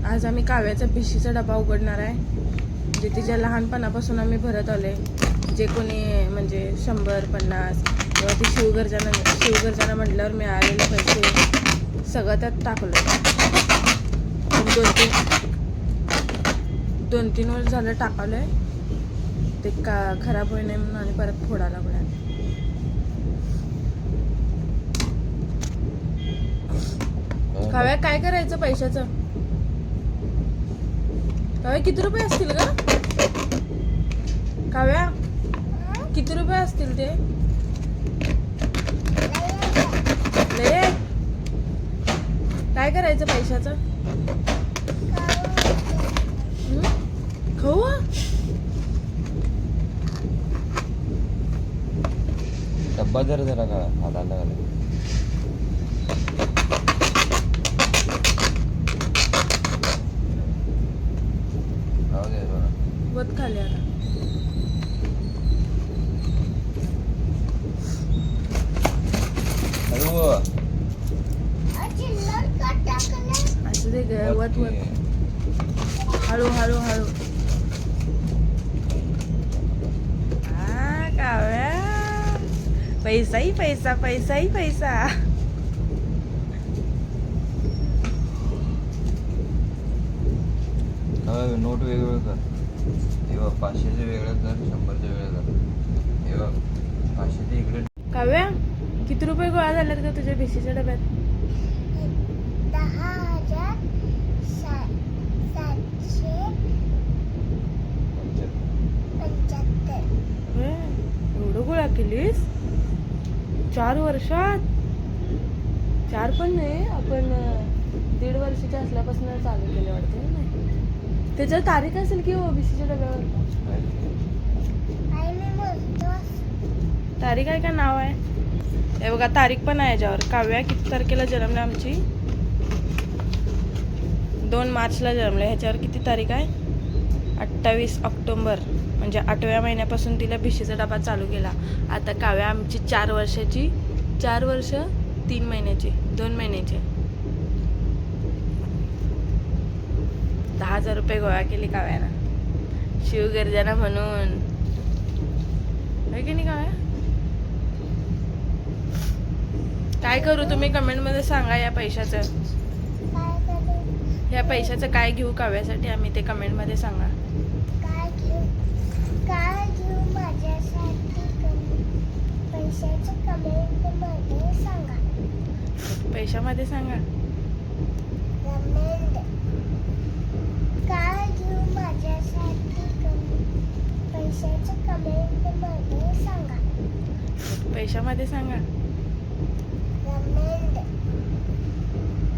आज आम्ही काव्याचा भिशीचा डबा उघडणार आहे. म्हणजे तिच्या लहानपणापासून आम्ही भरत आलोय. जे कोणी म्हणजे 100-50 किंवा ती शिवगर्जना म्हटल्यावर मिळालेले पैसे सगळं त्यात टाकलं. दोन तीन वर्ष झालं टाकलंय. ते का खराब होई नाही म्हणून आणि परत फोडा लागला. काव्या काय करायचं पैशाचं? काव्या किती रुपये असतील ग? काव्या किती रुपये असतील ते? लय. काय करायचं पैशाचं? खाऊ डब्बा जरा का हाताला घाला. वत खाली आता. असं दे ग. वत हळू हळू हळू. काव्या पैसाही पैसा पैसाही पैसा. नोट वेगवेगळं कर. हे बघ 500चे वेगळं कर, 100चे वेगळं कर. हे बघ 500चे इकडे. काव्या किती रुपये गोळा झाल्यात का तुझ्या भिशीच्या डब्यात? 10,775. एवढं गोळा केलीस 4 वर्षात? 4 पण नाही, आपण 1.5 वर्षाच्या असल्यापासून चालू केले वाटते. त्याच्यावर तारीख असेल की ओबीसीच्या डब्यावर? तारीख आहे का नाव आहे? हे बघा तारीख पण आहे याच्यावर. काव्या किती तारखेला जन्मल्या आमची? 2 मार्चला जन्मल्या. ह्याच्यावर किती तारीख आहे? 28 ऑक्टोबर. म्हणजे 8व्या महिन्यापासून तिला भिशीचा डबा चालू केला. आता काव्या आमची 4 वर्षाची. 4 वर्ष 3 महिन्याची, 2 महिन्याची. 10,000 रुपये गोळा केली काव्यानं शिवगर्जना म्हणून. आहे की नाही काव्या? काय करू तुम्ही कमेंट मध्ये सांगा. या पैशाचं काय घेऊ काव्यासाठी आम्ही, ते कमेंट मध्ये सांगा. काय घेऊ माझ्यासाठी पैशाचं कमेंट मध्ये सांगा. पैशामध्ये सांगा. काय घेऊ माझ्यासाठी पैशाचं कमेंट मध्ये सांगा. पैशामध्ये सांगा. कमेंट